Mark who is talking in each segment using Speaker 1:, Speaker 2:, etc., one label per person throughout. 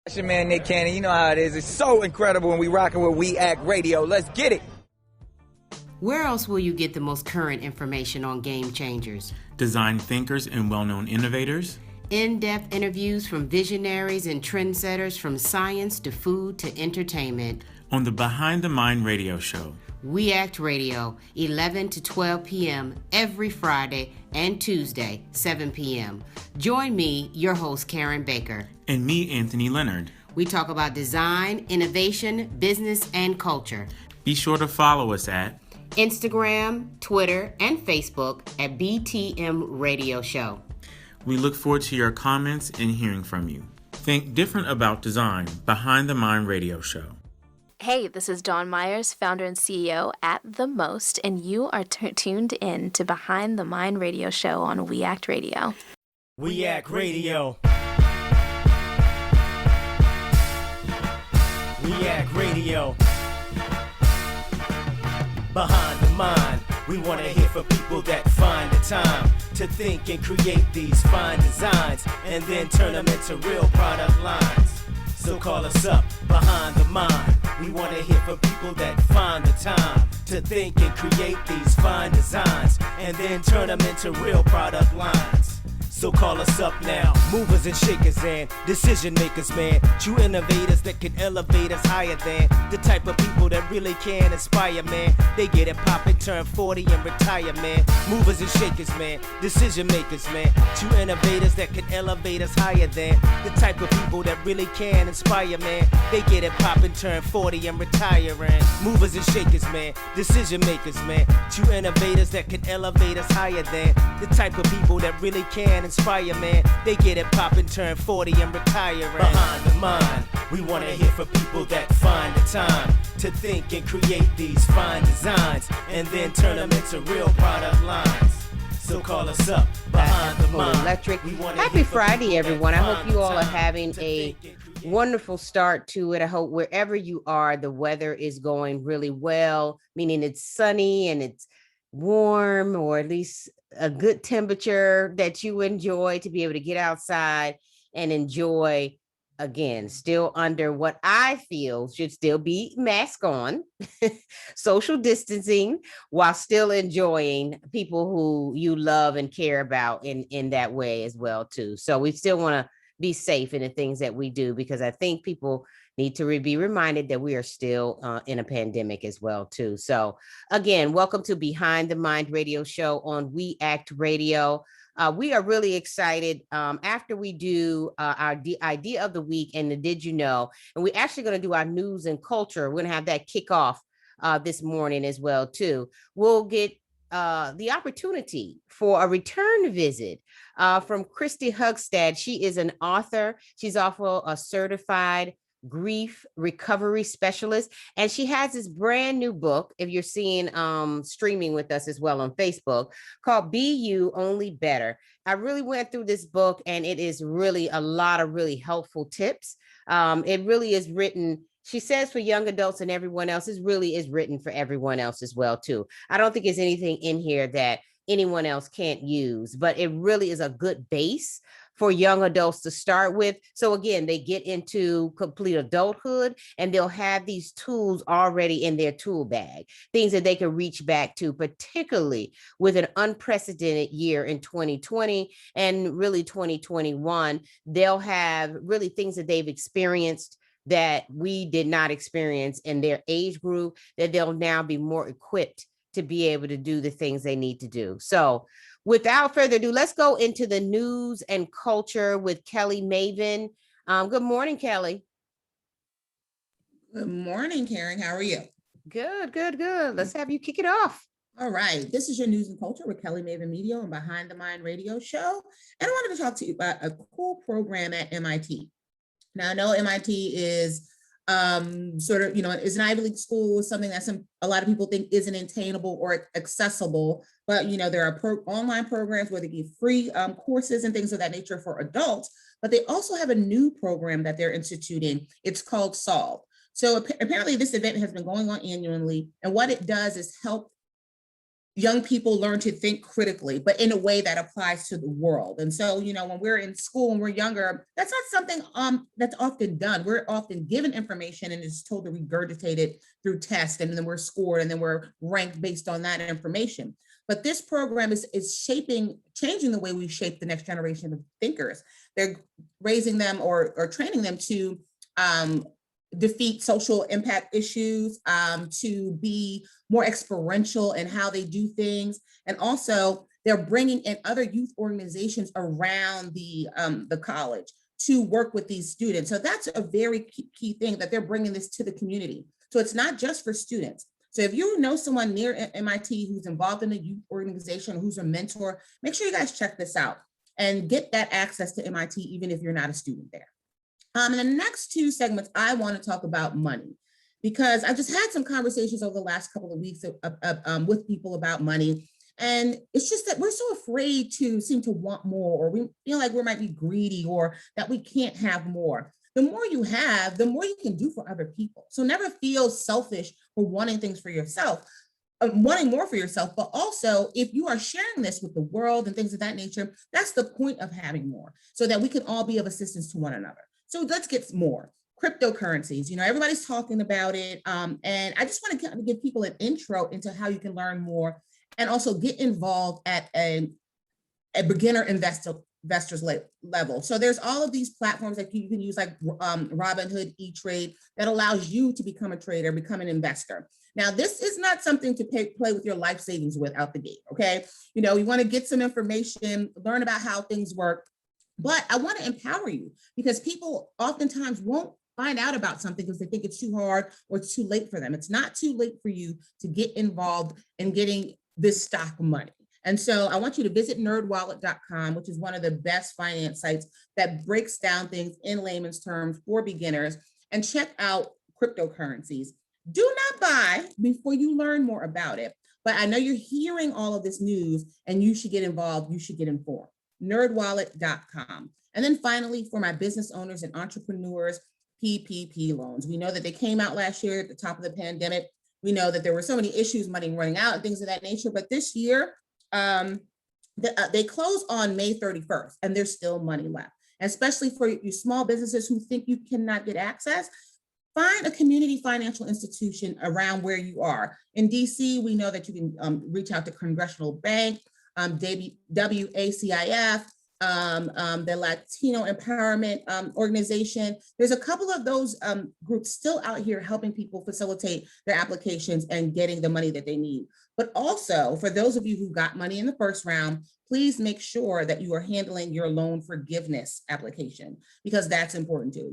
Speaker 1: It's your man Nick Cannon. You know how it is. It's so incredible when we rocking with We Act Radio. Let's get it.
Speaker 2: Where else will you get the most current information on game changers?
Speaker 3: Design thinkers and well-known innovators.
Speaker 2: In-depth interviews from visionaries and trendsetters from science to food to entertainment.
Speaker 3: On the Behind the Mind radio show.
Speaker 2: We Act Radio, 11 to 12 p.m. every Friday and Tuesday, 7 p.m. Join me, your host, Karen Baker.
Speaker 3: And me, Anthony Leonard.
Speaker 2: We talk about design, innovation, business, and culture.
Speaker 3: Be sure to follow us at
Speaker 2: Instagram, Twitter, and Facebook at BTM Radio Show.
Speaker 3: We look forward to your comments and hearing from you. Think different about design. Behind the Mind radio show.
Speaker 4: Hey, this is Dawn Myers, founder and CEO at The Most, and you are tuned in to Behind the Mind radio show on We Act Radio.
Speaker 5: We Act Radio. We Act Radio. Behind the Mind, we want to hear from people that find the time to think and create these fine designs and then turn them into real product lines. So call us up, Behind the Mind. We want to hear from people that find the time to think and create these fine designs and then turn them into real product lines. So call us up now, movers and shakers and decision makers, man. True innovators that can elevate us higher than the type of people that really can inspire, man. They get it poppin', turn 40 and retire, man. Movers and shakers, man. Decision makers, man. True innovators that can elevate us higher than the type of people that really can inspire, man. They get it poppin', turn 40 and retire, and movers and shakers, man. Decision makers, man. True innovators that can elevate us higher than the type of people that really can inspire, man. They get it poppin', turn 40 and retire. Behind the Mind, we wanna hear from people that find the time to think and create these fine designs and then turn them into real product lines. So call us up, Behind the Mind.
Speaker 2: Electric. Happy Friday, everyone. I hope you all are having a wonderful start to it. I hope wherever you are, the weather is going really well, meaning it's sunny and it's warm, or at least a good temperature that you enjoy to be able to get outside and enjoy. Again, still under what I feel should still be mask on, social distancing, while still enjoying people who you love and care about in that way as well too. So we still want to be safe in the things that we do, because I think people need to be reminded that we are still in a pandemic as well too. So again, welcome to Behind the Mind radio show on We Act Radio. We are really excited after we do our idea of the week and the Did You Know, and we're actually going to do our news and culture. We're going to have that kick off this morning as well too. We'll get the opportunity for a return visit from Kristi Hugstad. She is an author. She's also a certified grief recovery specialist, and she has this brand new book, if you're seeing streaming with us as well on Facebook, called Be You Only Better. I really went through this book, and it is really a lot of really helpful tips. It really is written, she says, for young adults, and everyone else. It really is written for everyone else as well too. I don't think there's anything in here that anyone else can't use, but it really is a good base for young adults to start with. So again, they get into complete adulthood and they'll have these tools already in their tool bag, things that they can reach back to, particularly with an unprecedented year in 2020 and really 2021. They'll have really things that they've experienced that we did not experience in their age group, that they'll now be more equipped to be able to do the things they need to do. So without further ado, let's go into the news and culture with Kelly Maven. Good morning, Kelly.
Speaker 6: Good morning, Karen. How are you?
Speaker 2: Good. Let's have you kick it off.
Speaker 6: All right. This is your news and culture with Kelly Maven Media on Behind the Mind radio show. And I wanted to talk to you about a cool program at MIT. Now, I know MIT is sort of, is an Ivy League school, something that a lot of people think isn't attainable or accessible, but there are online programs where they give free courses and things of that nature for adults, but they also have a new program that they're instituting. It's called Solve. So apparently this event has been going on annually, and what it does is help young people learn to think critically, but in a way that applies to the world. And so, when we're in school, when we're younger, that's not something that's often done. We're often given information and is told to regurgitate it through tests, and then we're scored, and then we're ranked based on that information. But this program is changing the way we shape the next generation of thinkers. They're raising them or training them to defeat social impact issues, to be more experiential in how they do things. And also they're bringing in other youth organizations around the college to work with these students. So that's a very key thing, that they're bringing this to the community. So it's not just for students. So if you know someone near MIT who's involved in a youth organization, who's a mentor, make sure you guys check this out and get that access to MIT, even if you're not a student there. In the next two segments, I want to talk about money, because I just had some conversations over the last couple of weeks with people about money. And it's just that we're so afraid to seem to want more, or we feel like we might be greedy, or that we can't have more. The more you have, the more you can do for other people. So never feel selfish for wanting things for yourself, wanting more for yourself, but also if you are sharing this with the world and things of that nature, that's the point of having more, so that we can all be of assistance to one another. So let's get more. Cryptocurrencies, everybody's talking about it. And I just want to kind of give people an intro into how you can learn more and also get involved at a beginner investors level. So there's all of these platforms that you can use, like Robinhood, E-Trade, that allows you to become a trader, become an investor. Now, this is not something to play with your life savings with out the gate, okay? You want to get some information, learn about how things work. But I want to empower you, because people oftentimes won't find out about something because they think it's too hard or it's too late for them. It's not too late for you to get involved in getting this stock money. And so I want you to visit nerdwallet.com, which is one of the best finance sites that breaks down things in layman's terms for beginners, and check out cryptocurrencies. Do not buy before you learn more about it. But I know you're hearing all of this news and you should get involved. You should get informed. Nerdwallet.com. And then finally, for my business owners and entrepreneurs, PPP loans. We know that they came out last year at the top of the pandemic. We know that there were so many issues, money running out and things of that nature. But this year, they close on May 31st, and there's still money left. And especially for you small businesses who think you cannot get access, find a community financial institution around where you are. In DC, we know that you can reach out to Congressional Bank, WACIF, the Latino Empowerment Organization. There's a couple of those groups still out here helping people facilitate their applications and getting the money that they need. But also, for those of you who got money in the first round, please make sure that you are handling your loan forgiveness application, because that's important too.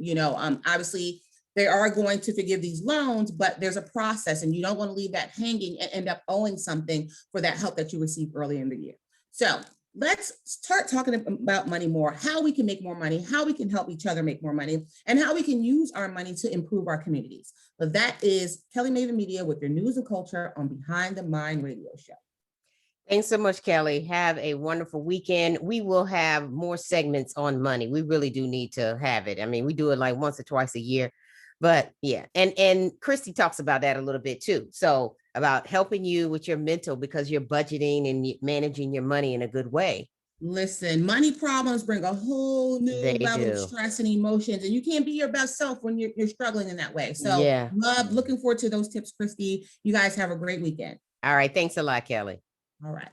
Speaker 6: Obviously, they are going to forgive these loans, but there's a process, and you don't want to leave that hanging and end up owing something for that help that you received early in the year. So let's start talking about money more, how we can make more money, how we can help each other make more money, and how we can use our money to improve our communities. So that is Kelly Maven Media with your news and culture on Behind the Mind Radio Show.
Speaker 2: Thanks so much, Kelly. Have a wonderful weekend. We will have more segments on money. We really do need to have it. I mean, we do it like once or twice a year. But yeah, and Kristi talks about that a little bit too. So about helping you with your mental, because you're budgeting and managing your money in a good way.
Speaker 6: Listen, money problems bring a whole new level of stress and emotions, and you can't be your best self when you're struggling in that way. So yeah, looking forward to those tips, Kristi. You guys have a great weekend.
Speaker 2: All right. Thanks a lot, Kelly.
Speaker 6: All right.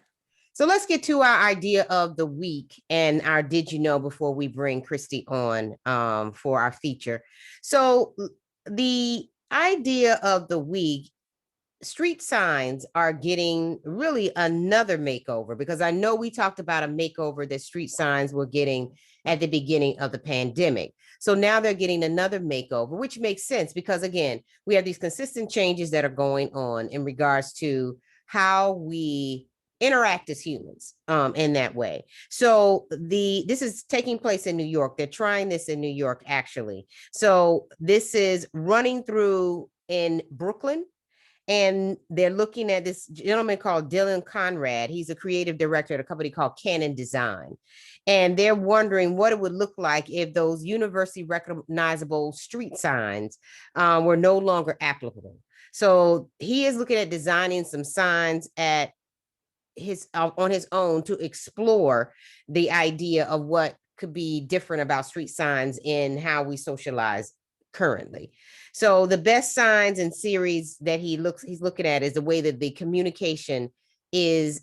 Speaker 2: So let's get to our idea of the week and our Did You Know before we bring Kristi on for our feature. So the idea of the week, street signs are getting really another makeover, because I know we talked about a makeover that street signs were getting at the beginning of the pandemic. So now they're getting another makeover, which makes sense because, again, we have these consistent changes that are going on in regards to how we interact as humans in that way. So this is taking place in New York. They're trying this in New York, actually. So this is running through in Brooklyn. And they're looking at this gentleman called Dylan Conrad. He's a creative director at a company called Canon Design. And they're wondering what it would look like if those universally recognizable street signs were no longer applicable. So he is looking at designing some signs at on his own to explore the idea of what could be different about street signs in how we socialize currently. So the best signs and series that he's looking at is the way that the communication is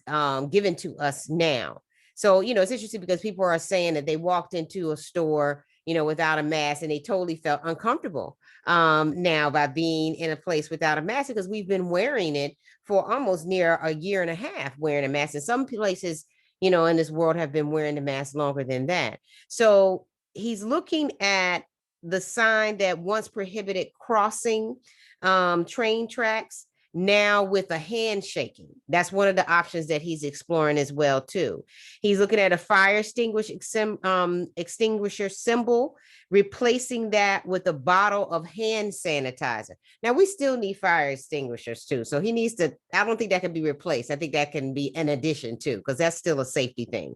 Speaker 2: given to us now. So, it's interesting because people are saying that they walked into a store, without a mask, and they totally felt uncomfortable now by being in a place without a mask, because we've been wearing it for almost near a year and a half, wearing a mask. And some places, in this world have been wearing the mask longer than that. So he's looking at the sign that once prohibited crossing train tracks, now with a handshaking. That's one of the options that he's exploring as well too. He's looking at a fire extinguisher symbol, replacing that with a bottle of hand sanitizer. Now we still need fire extinguishers too. So he needs to, I don't think that can be replaced. I think that can be an addition too, because that's still a safety thing.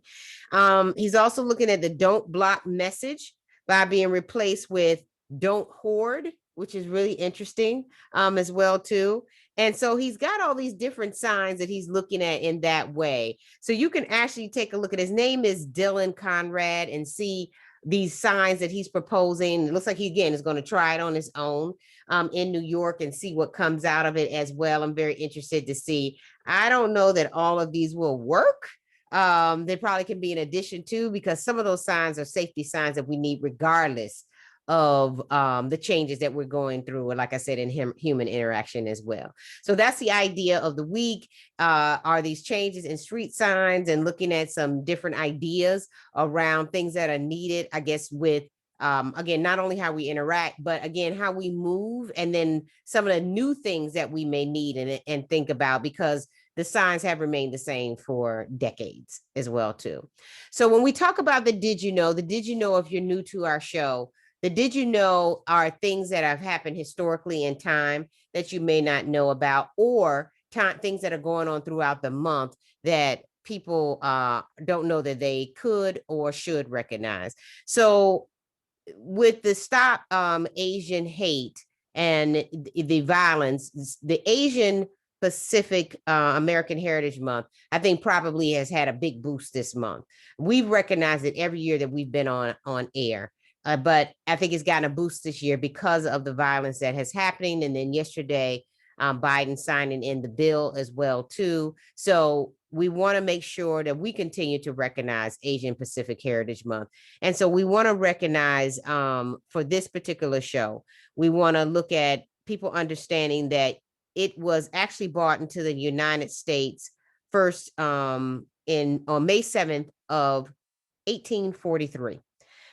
Speaker 2: He's also looking at the don't block message by being replaced with don't hoard, which is really interesting as well too. And so he's got all these different signs that he's looking at in that way. So you can actually take a look at, his name is Dylan Conrad, and see these signs that he's proposing. It looks like he, again, is going to try it on his own in New York and see what comes out of it as well. I'm very interested to see. I don't know that all of these will work. They probably can be an addition too, because some of those signs are safety signs that we need regardless of the changes that we're going through, and like I said, in human interaction as well. So that's the idea of the week, are these changes in street signs, and looking at some different ideas around things that are needed, I guess, with again, not only how we interact, but again, how we move, and then some of the new things that we may need and think about, because the signs have remained the same for decades as well too. So when we talk about the did you know, if you're new to our show, the did you know are things that have happened historically in time that you may not know about, or things that are going on throughout the month that people don't know that they could or should recognize. So with the Stop Asian Hate and the violence, the Asian Pacific American Heritage Month, I think probably has had a big boost this month. We've recognized it every year that we've been on air. But I think it's gotten a boost this year because of the violence that has happening. And then yesterday, Biden signing in the bill as well too. So we want to make sure that we continue to recognize Asian Pacific Heritage Month. And so we want to recognize for this particular show, we want to look at people understanding that it was actually brought into the United States first on May 7th of 1843.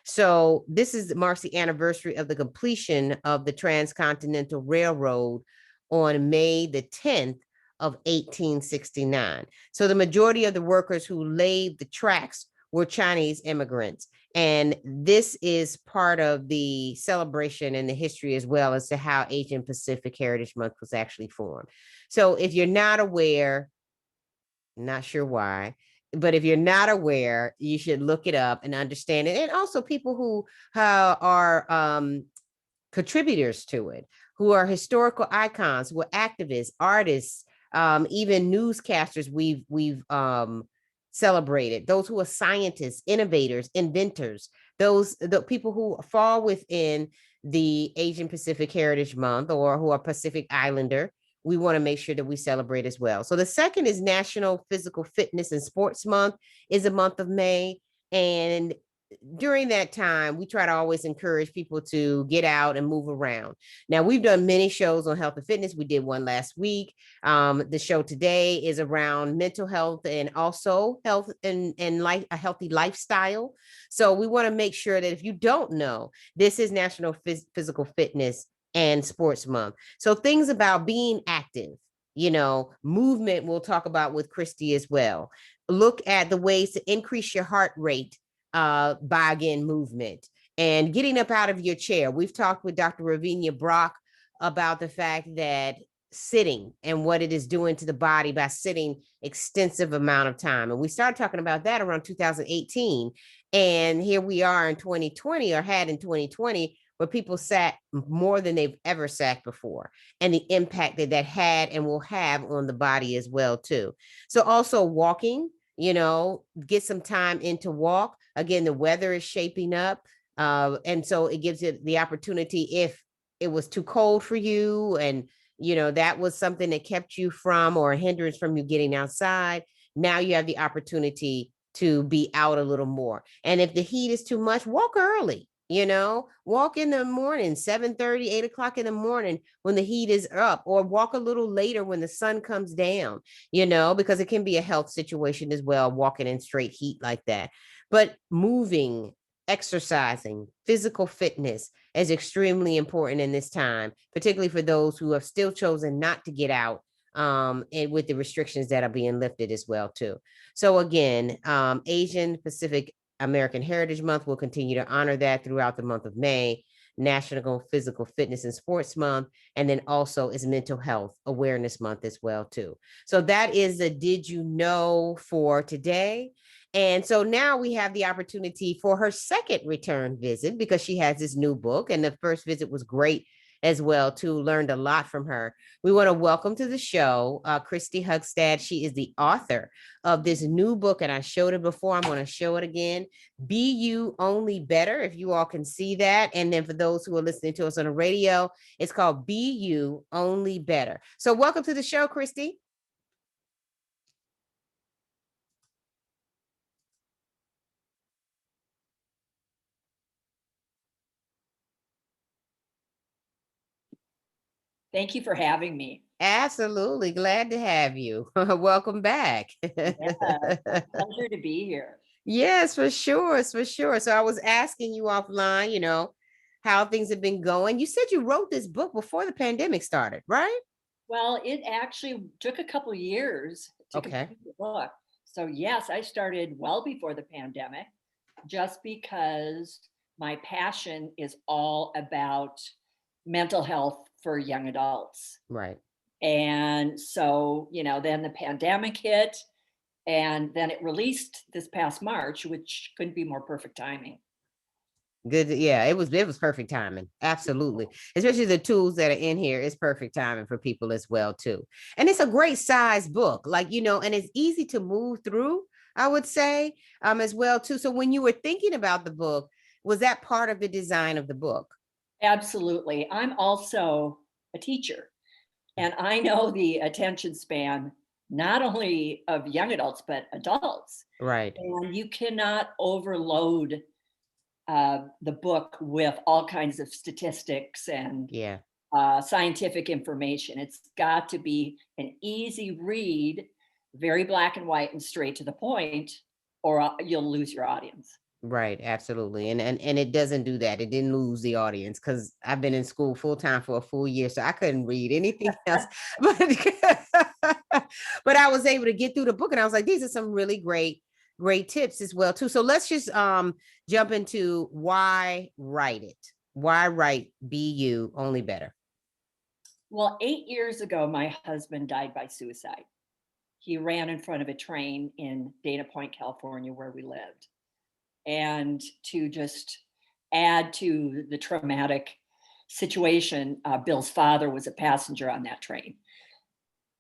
Speaker 2: So this marks the anniversary of the completion of the Transcontinental Railroad on May the 10th of 1869. So the majority of the workers who laid the tracks were Chinese immigrants. And this is part of the celebration and the history as well as to how Asian Pacific Heritage Month was actually formed. So if you're not aware, not sure why, but if you're not aware, you should look it up and understand it. And also people who are contributors to it, who are historical icons, who are activists, artists, even newscasters we've celebrated, those who are scientists, innovators, inventors, the people who fall within the Asian Pacific Heritage Month or who are Pacific Islander. We want to make sure that we celebrate as well. So the second is National Physical Fitness and Sports Month, is a month of May. And during that time, we try to always encourage people to get out and move around. Now, we've done many shows on health and fitness. We did one last week. The show today is around mental health and also health and life, a healthy lifestyle. So we want to make sure that if you don't know, this is National Physical Fitness and Sports Month. So things about being active, movement, we'll talk about with Kristi as well. Look at the ways to increase your heart rate by, again, movement and getting up out of your chair. We've talked with Dr. Ravinia Brock about the fact that sitting and what it is doing to the body by sitting extensive amount of time. And we started talking about that around 2018. And here we are in 2020, or had in 2020, where people sat more than they've ever sat before, and the impact that that had and will have on the body as well too. So also walking, get some time in to walk. Again, the weather is shaping up. And so it gives it the opportunity, if it was too cold for you and that was something that kept you from, or a hindrance from you getting outside, now you have the opportunity to be out a little more. And if the heat is too much, walk early, walk in the morning, 7:30, 8 o'clock in the morning when the heat is up, or walk a little later when the sun comes down, because it can be a health situation as well, walking in straight heat like that. But moving, exercising, physical fitness is extremely important in this time, particularly for those who have still chosen not to get out, and with the restrictions that are being lifted as well too. So again, Asian Pacific American Heritage Month will continue to honor that throughout the month of May. National Physical Fitness and Sports Month, and then also is Mental Health Awareness Month as well too. So that is the Did You Know for today. And so now we have the opportunity for her second return visit, because she has this new book, and the first visit was great as well too. Learned a lot from her. We want to welcome to the show Kristi Hugstad. She is the author of this new book, and I showed it before. I'm going to show it again. Be You Only Better, if you all can see that. And then for those who are listening to us on the radio, it's called Be You Only Better. So welcome to the show, Kristi.
Speaker 7: Thank you for having me.
Speaker 2: Absolutely. Glad to have you. Welcome back.
Speaker 7: Yeah, pleasure to be here.
Speaker 2: Yes, for sure. For sure. So I was asking you offline, how things have been going. You said you wrote this book before the pandemic started, right?
Speaker 7: Well, it actually took a couple of years to complete the book. So yes, I started well before the pandemic, just because my passion is all about mental health for young adults.
Speaker 2: Right.
Speaker 7: And so, then the pandemic hit, and then it released this past March, which couldn't be more perfect timing.
Speaker 2: Good. Yeah, it was perfect timing. Absolutely. Especially the tools that are in here is perfect timing for people as well too. And it's a great size book, and it's easy to move through, I would say, as well too. So when you were thinking about the book, was that part of the design of the book?
Speaker 7: Absolutely. I'm also a teacher, and I know the attention span, not only of young adults, but adults.
Speaker 2: Right.
Speaker 7: And you cannot overload the book with all kinds of statistics and scientific information. It's got to be an easy read, very black and white and straight to the point, or you'll lose your audience.
Speaker 2: Right, absolutely. And it doesn't do that. It didn't lose the audience, because I've been in school full time for a full year, so I couldn't read anything else. But I was able to get through the book, and I was like, these are some really great tips as well too. So let's just jump into why write it. Why write Be You Only Better?
Speaker 7: Well, 8 years ago, my husband died by suicide. He ran in front of a train in Dana Point, California, where we lived. And to just add to the traumatic situation, Bill's father was a passenger on that train.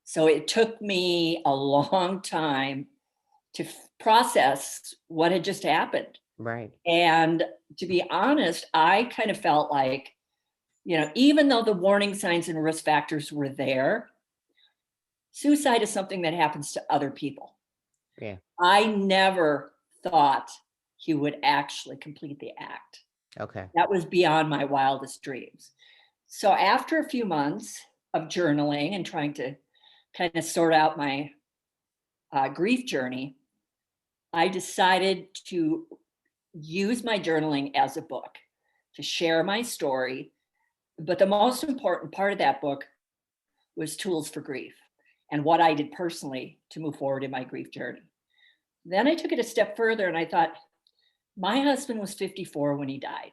Speaker 7: So it took me a long time to process what had just happened.
Speaker 2: Right.
Speaker 7: And to be honest, I kind of felt like, even though the warning signs and risk factors were there, suicide is something that happens to other people.
Speaker 2: Yeah.
Speaker 7: I never thought he would actually complete the act.
Speaker 2: Okay.
Speaker 7: That was beyond my wildest dreams. So after a few months of journaling and trying to kind of sort out my grief journey, I decided to use my journaling as a book to share my story. But the most important part of that book was tools for grief and what I did personally to move forward in my grief journey. Then I took it a step further, and I thought, my husband was 54 when he died.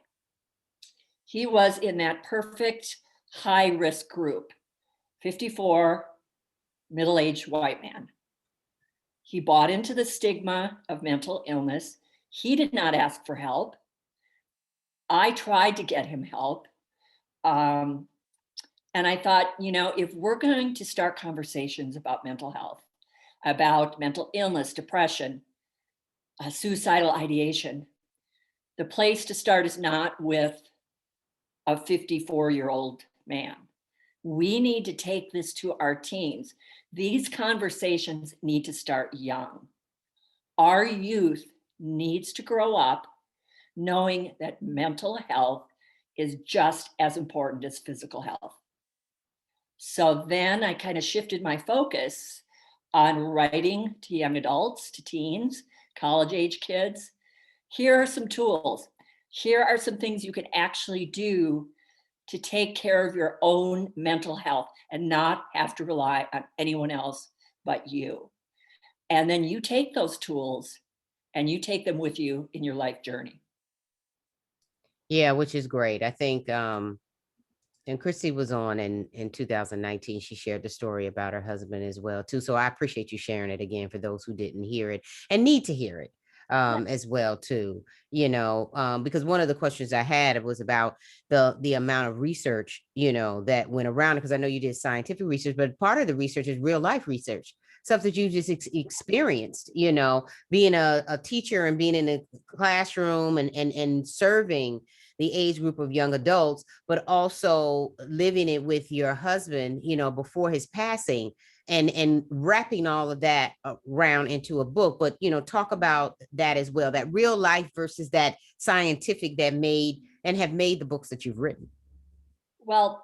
Speaker 7: He was in that perfect high risk group, 54, middle-aged white man. He bought into the stigma of mental illness. He did not ask for help. I tried to get him help. And I thought, if we're going to start conversations about mental health, about mental illness, depression, suicidal ideation, the place to start is not with a 54-year-old man. We need to take this to our teens. These conversations need to start young. Our youth needs to grow up knowing that mental health is just as important as physical health. So then I kind of shifted my focus on writing to young adults, to teens, college age kids. Here are some tools. Here are some things you can actually do to take care of your own mental health and not have to rely on anyone else but you. And then you take those tools and you take them with you in your life journey.
Speaker 2: Yeah, which is great. I think, and Kristi was on in 2019. She shared the story about her husband as well, too. So I appreciate you sharing it again for those who didn't hear it and need to hear it as well, too. Because one of the questions I had was about the amount of research, that went around, because I know you did scientific research, but part of the research is real life research, stuff that you just experienced, being a teacher and being in a classroom and serving the age group of young adults, but also living it with your husband, before his passing, and wrapping all of that around into a book. But, talk about that as well, that real life versus that scientific that have made the books that you've written.
Speaker 7: Well,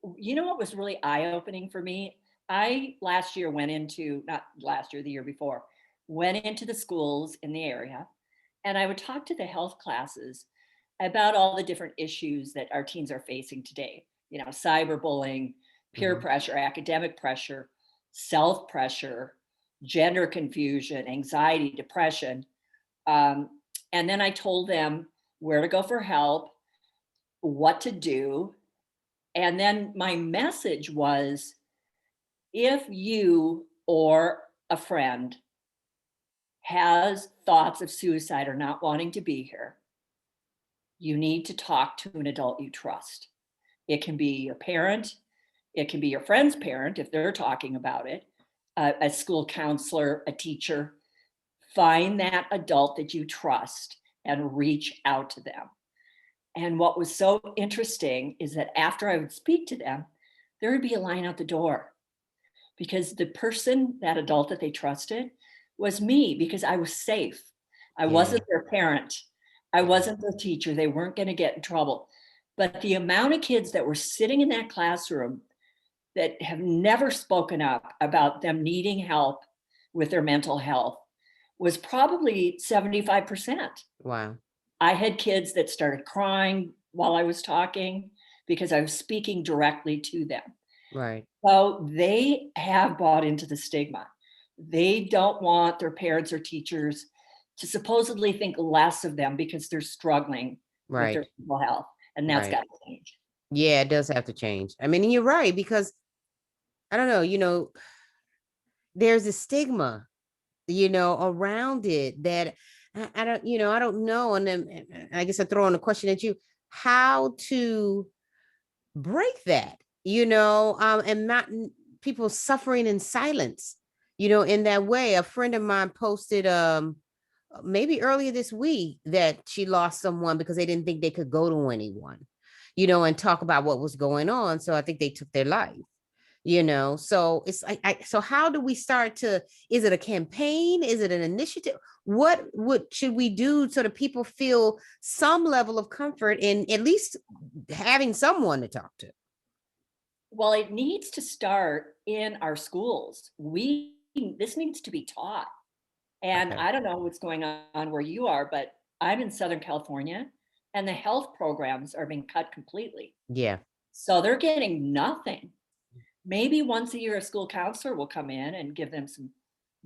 Speaker 7: what was really eye-opening for me? I the year before, went into the schools in the area, and I would talk to the health classes about all the different issues that our teens are facing today. Cyberbullying, peer pressure, academic pressure, self-pressure, gender confusion, anxiety, depression. And then I told them where to go for help, what to do. And then my message was, if you or a friend has thoughts of suicide or not wanting to be here, you need to talk to an adult you trust. It can be your parent, it can be your friend's parent if they're talking about it, a school counselor, a teacher. Find that adult that you trust and reach out to them. And what was so interesting is that after I would speak to them, there would be a line out the door, because the person, that adult that they trusted, was me, because I was safe. I wasn't their parent. I wasn't the teacher. They weren't going to get in trouble. But the amount of kids that were sitting in that classroom that have never spoken up about them needing help with their mental health was probably 75%.
Speaker 2: Wow.
Speaker 7: I had kids that started crying while I was talking because I was speaking directly to them.
Speaker 2: Right.
Speaker 7: So they have bought into the stigma. They don't want their parents or teachers to supposedly think less of them because they're struggling with their mental health. And that's got to change.
Speaker 2: Yeah, it does have to change. I mean, you're right, because I don't know, there's a stigma, around it that I don't know. And then I guess I throw in a question at you, how to break that, and not people suffering in silence, in that way. A friend of mine posted maybe earlier this week that she lost someone because they didn't think they could go to anyone, and talk about what was going on. So I think they took their life. So it's like, so how do we start to, is it a campaign? Is it an initiative? What should we do so that people feel some level of comfort in at least having someone to talk to?
Speaker 7: Well, it needs to start in our schools. This needs to be taught. And I don't know what's going on where you are, but I'm in Southern California, and the health programs are being cut completely.
Speaker 2: Yeah.
Speaker 7: So they're getting nothing. Maybe once a year, a school counselor will come in and give them some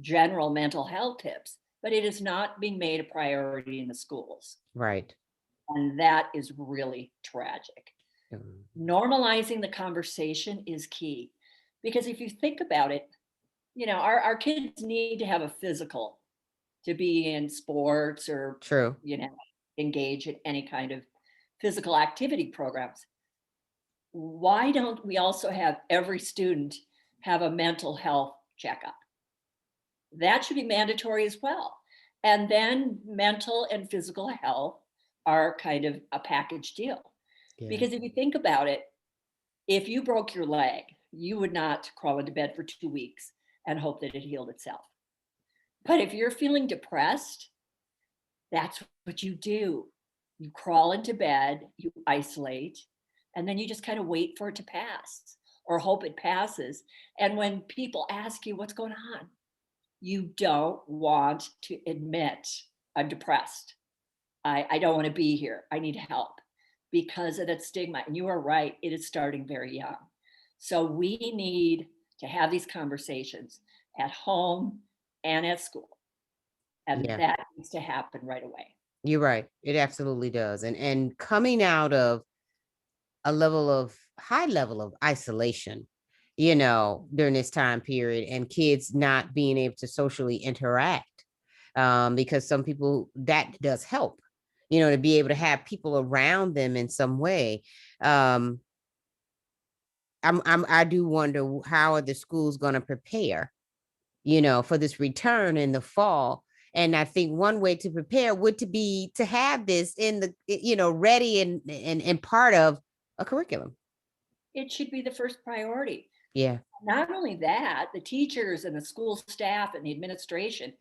Speaker 7: general mental health tips, but it is not being made a priority in the schools.
Speaker 2: Right.
Speaker 7: And that is really tragic. Normalizing the conversation is key, because if you think about it, our kids need to have a physical to be in sports or,
Speaker 2: True.
Speaker 7: engage in any kind of physical activity programs. Why don't we also have every student have a mental health checkup? That should be mandatory as well. And then mental and physical health are kind of a package deal.
Speaker 2: Yeah.
Speaker 7: Because if you think about it, if you broke your leg, you would not crawl into bed for 2 weeks and hope that it healed itself. But if you're feeling depressed, that's what you do. You crawl into bed, you isolate, and then you just kind of wait for it to pass or hope it passes. And when people ask you what's going on, you don't want to admit, I'm depressed. I don't want to be here. I need help, because of that stigma. And you are right, it is starting very young. So we need to have these conversations at home and at school. And
Speaker 2: Yeah.
Speaker 7: that needs to happen right away.
Speaker 2: You're right. It absolutely does. And coming out of a high level of isolation, during this time period, and kids not being able to socially interact, because some people, that does help, to be able to have people around them in some way. I do wonder, how are the schools going to prepare, for this return in the fall? And I think one way to prepare would be to have this in the, ready and part of a curriculum.
Speaker 7: It should be the first priority.
Speaker 2: Yeah.
Speaker 7: Not only that, the teachers and the school staff and the administration,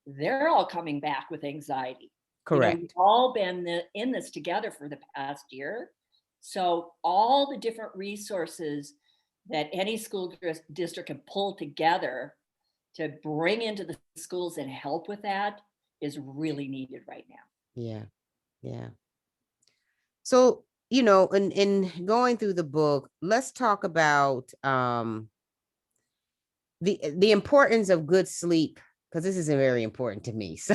Speaker 7: they're all coming back with anxiety.
Speaker 2: Correct.
Speaker 7: We've all been in this together for the past year. So all the different resources that any school district can pull together to bring into the schools and help with that is really needed right now.
Speaker 2: Yeah. Yeah. So, in going through the book, let's talk about the importance of good sleep, because this is very important to me. So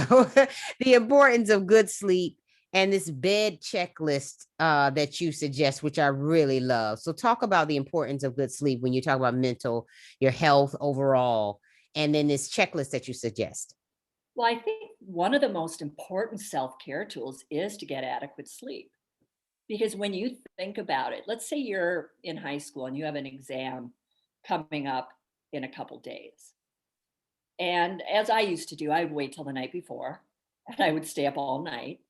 Speaker 2: the importance of good sleep and this bed checklist that you suggest, which I really love. So talk about the importance of good sleep when you talk about your health overall, and then this checklist that you suggest.
Speaker 7: Well, I think one of the most important self-care tools is to get adequate sleep. Because when you think about it, let's say you're in high school and you have an exam coming up in a couple days. And as I used to do, I would wait till the night before, and I would stay up all night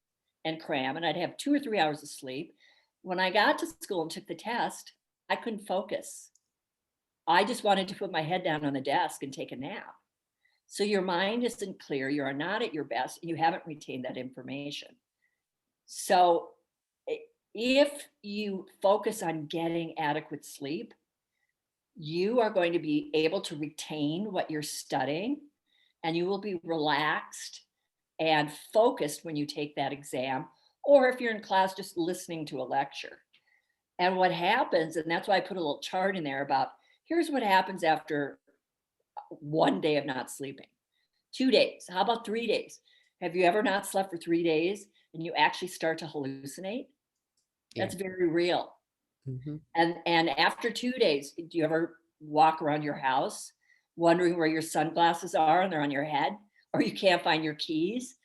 Speaker 7: and cram, and I'd have 2 or 3 hours of sleep. When I got to school and took the test, I couldn't focus. I just wanted to put my head down on the desk and take a nap. So your mind isn't clear, you are not at your best, and you haven't retained that information. So if you focus on getting adequate sleep, you are going to be able to retain what you're studying, and you will be relaxed and focused when you take that exam, or if you're in class just listening to a lecture. And what happens, and that's why I put a little chart in there about, here's what happens after 1 day of not sleeping, 2 days, how about 3 days? Have you ever not slept for 3 days and you actually start to hallucinate? That's very real. Mm-hmm. And after 2 days, do you ever walk around your house wondering where your sunglasses are and they're on your head, or you can't find your keys?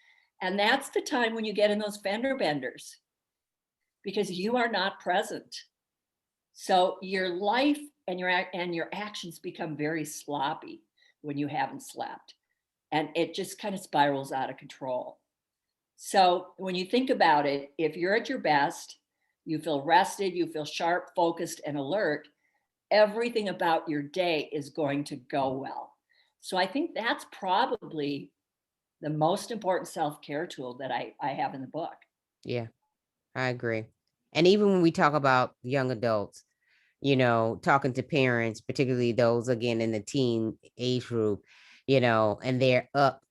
Speaker 7: And that's the time when you get in those fender benders, because you are not present. So your life and your actions become very sloppy when you haven't slept, and it just kind of spirals out of control. So when you think about it, if you're at your best, you feel rested, you feel sharp, focused, and alert, everything about your day is going to go well. So I think that's probably the most important self-care tool that I have in the book.
Speaker 2: Yeah, I agree. And even when we talk about young adults, talking to parents, particularly those, again, in the teen age group, and they're up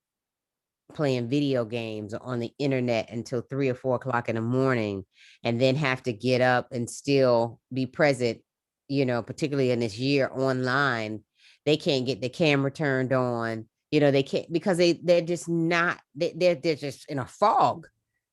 Speaker 2: playing video games on the internet until 3 or 4 o'clock in the morning, and then have to get up and still be present, particularly in this year online. They can't get the camera turned on, they can't, because they're just not, they're just in a fog,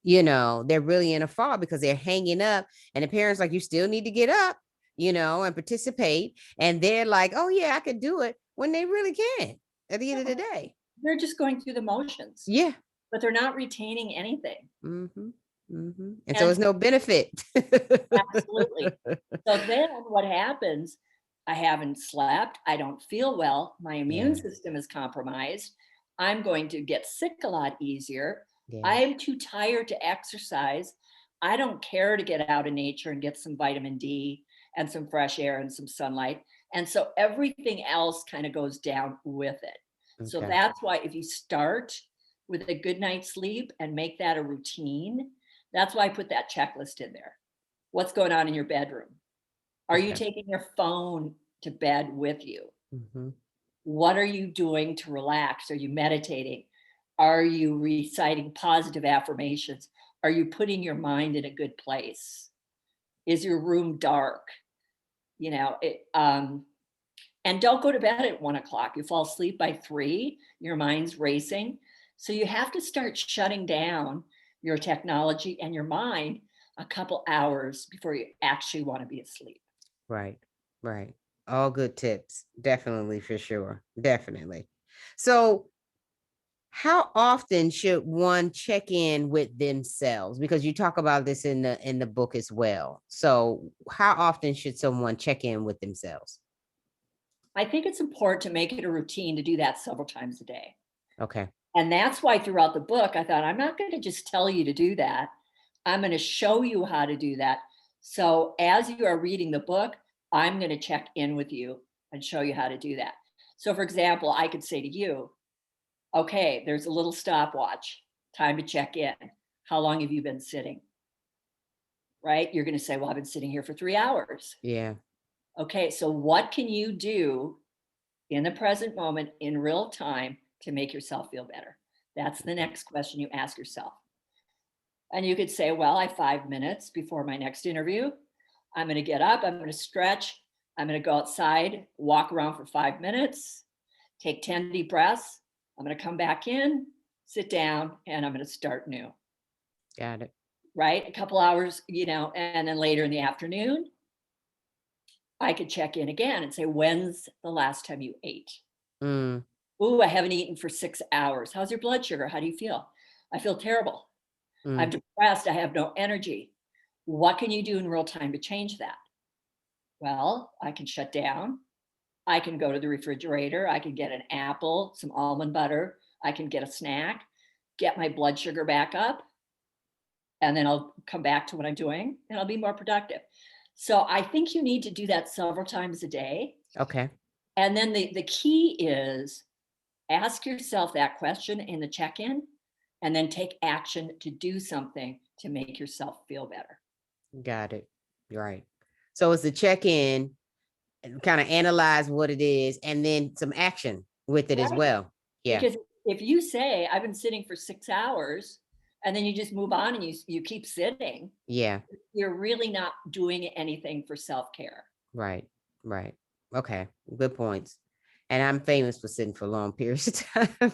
Speaker 2: they're really in a fog because they're hanging up, and the parents like, you still need to get up, and participate. And they're like, oh yeah, I could do it, when they really can't at the end of the day.
Speaker 7: They're just going through the motions.
Speaker 2: Yeah.
Speaker 7: But they're not retaining anything.
Speaker 2: Mm-hmm. And so it's no benefit.
Speaker 7: Absolutely. So then what happens? I haven't slept. I don't feel well. My immune system is compromised. I'm going to get sick a lot easier. I'm too tired to exercise. I don't care to get out in nature and get some vitamin D and some fresh air and some sunlight. And so everything else kind of goes down with it. So that's why if you start with a good night's sleep and make that a routine, that's why I put that checklist in there. What's going on in your bedroom? Are you taking your phone to bed with you? What are you doing to relax? Are you meditating? Are you reciting positive affirmations? Are you putting your mind in a good place? Is your room dark? You know, and don't go to bed at 1 o'clock. You fall asleep by 3, your mind's racing. So you have to start shutting down your technology and your mind a couple hours before you actually want to be asleep.
Speaker 2: Right. All good tips. Definitely, for sure. Definitely. So how often should one check in with themselves? Because you talk about this in the book as well. So how often should someone check in with themselves?
Speaker 7: I think it's important to make it a routine to do that several times a day.
Speaker 2: Okay.
Speaker 7: And that's why throughout the book, I thought, I'm not going to just tell you to do that. I'm going to show you how to do that. So as you are reading the book, I'm going to check in with you and show you how to do that. So for example, I could say to you, okay, there's a little stopwatch, time to check in. How long have you been sitting? Right? You're going to say, well, I've been sitting here for 3 hours.
Speaker 2: Yeah.
Speaker 7: Okay, so what can you do in the present moment in real time to make yourself feel better? That's the next question you ask yourself. And you could say, well, I have 5 minutes before my next interview. I'm going to get up, I'm going to stretch, I'm going to go outside, walk around for 5 minutes, take 10 deep breaths. I'm going to come back in, sit down, and I'm going to start new.
Speaker 2: Got it.
Speaker 7: Right? A couple hours, you know, and then later in the afternoon, I could check in again and say, when's the last time you ate? Ooh, I haven't eaten for 6 hours. How's your blood sugar? How do you feel? I feel terrible. I'm depressed. I have no energy. What can you do in real time to change that? Well, I can shut down. I can go to the refrigerator. I can get an apple, some almond butter. I can get a snack, get my blood sugar back up. And then I'll come back to what I'm doing and I'll be more productive. So I think you need to do that several times a day.
Speaker 2: Okay.
Speaker 7: And then the key is ask yourself that question in the check-in and then take action to do something to make yourself feel better.
Speaker 2: Got it. Right. So it's the check-in and kind of analyze what it is and then some action with it as well. Yeah.
Speaker 7: Because if you say, I've been sitting for 6 hours, and then you just move on and you keep sitting.
Speaker 2: Yeah.
Speaker 7: You're really not doing anything for self-care.
Speaker 2: Right. Okay. Good points. And I'm famous for sitting for long periods of time.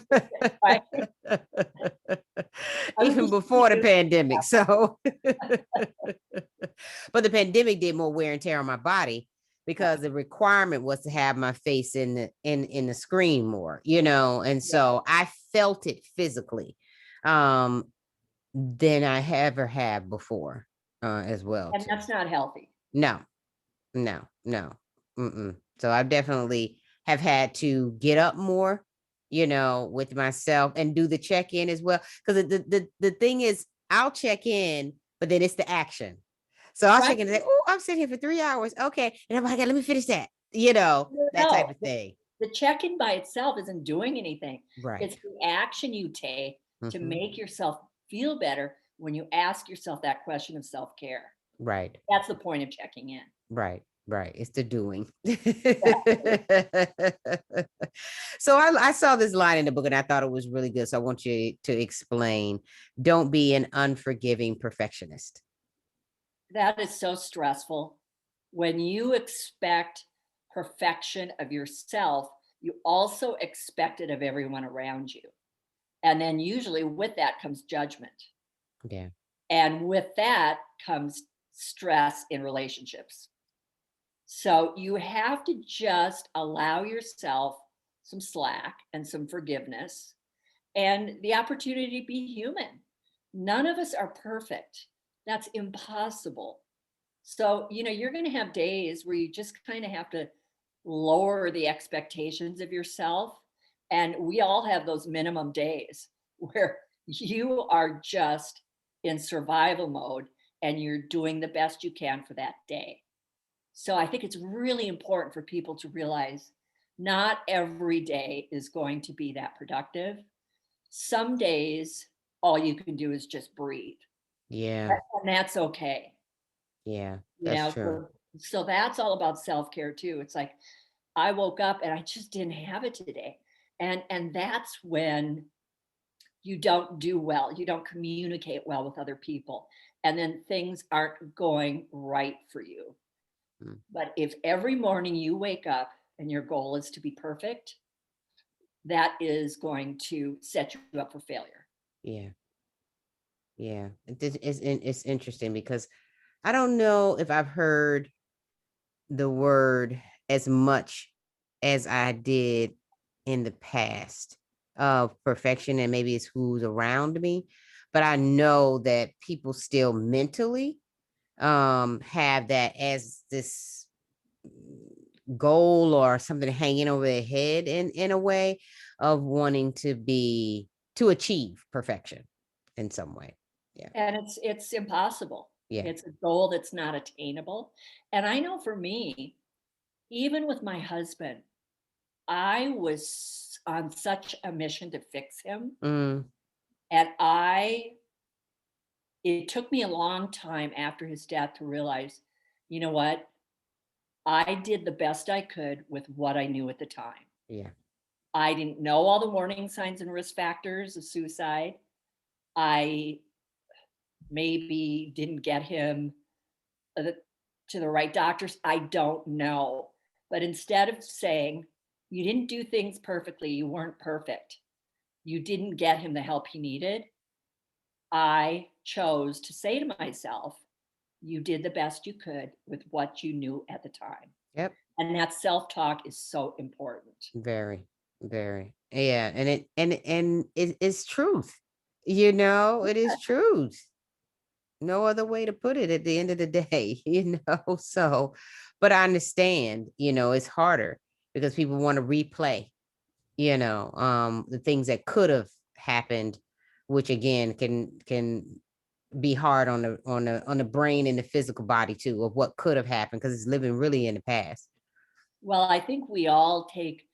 Speaker 7: Right.
Speaker 2: Even before the pandemic. So, but the pandemic did more wear and tear on my body because the requirement was to have my face in the screen more, you know, and so I felt it physically than I ever have before as well.
Speaker 7: And that's not healthy.
Speaker 2: No. So I definitely have had to get up more, you know, with myself and do the check-in as well. Because the thing is, I'll check in, but then it's the action. So I'll check in and say, oh, I'm sitting here for 3 hours. Okay. And I'm like, let me finish that, you know, that type of thing.
Speaker 7: The check-in by itself isn't doing anything.
Speaker 2: Right.
Speaker 7: It's the action you take to make yourself feel better when you ask yourself that question of self-care.
Speaker 2: Right.
Speaker 7: That's the point of checking in.
Speaker 2: Right. It's the doing. So I saw this line in the book and I thought it was really good. So I want you to explain, don't be an unforgiving perfectionist.
Speaker 7: That is so stressful. When you expect perfection of yourself, you also expect it of everyone around you. And then usually with that comes judgment.
Speaker 2: Yeah.
Speaker 7: And with that comes stress in relationships. So you have to just allow yourself some slack and some forgiveness and the opportunity to be human. None of us are perfect. That's impossible. So, you're going to have days where you just kind of have to lower the expectations of yourself. And we all have those minimum days where you are just in survival mode and you're doing the best you can for that day. So I think it's really important for people to realize not every day is going to be that productive. Some days, all you can do is just breathe.
Speaker 2: Yeah.
Speaker 7: And that's okay.
Speaker 2: Yeah, that's true.
Speaker 7: So that's all about self-care too. It's like, I woke up and I just didn't have it today. And that's when you don't do well. You don't communicate well with other people. And then things aren't going right for you.
Speaker 2: Mm.
Speaker 7: But if every morning you wake up and your goal is to be perfect, that is going to set you up for failure.
Speaker 2: Yeah. Yeah. It's interesting because I don't know if I've heard the word as much as I did in the past of perfection, and maybe it's who's around me, but I know that people still mentally have that as this goal or something hanging over their head in a way of wanting to achieve perfection in some way. Yeah.
Speaker 7: And it's impossible.
Speaker 2: Yeah.
Speaker 7: It's a goal that's not attainable. And I know for me, even with my husband, I was on such a mission to fix him.
Speaker 2: Mm,
Speaker 7: And it took me a long time after his death to realize, you know what? I did the best I could with what I knew at the time.
Speaker 2: yeah.
Speaker 7: I didn't know all the warning signs and risk factors of suicide. I maybe didn't get him to the right doctors. I don't know. But instead of saying, you didn't do things perfectly, you weren't perfect, you didn't get him the help he needed, I chose to say to myself, you did the best you could with what you knew at the time.
Speaker 2: Yep.
Speaker 7: And that self-talk is so important.
Speaker 2: Very, very. Yeah. And it's truth. It is truth. No other way to put it at the end of the day, So, but I understand, it's harder because people want to replay, the things that could have happened, which again can be hard on the brain and the physical body too, of what could have happened because it's living really in the past.
Speaker 7: Well, I think we all take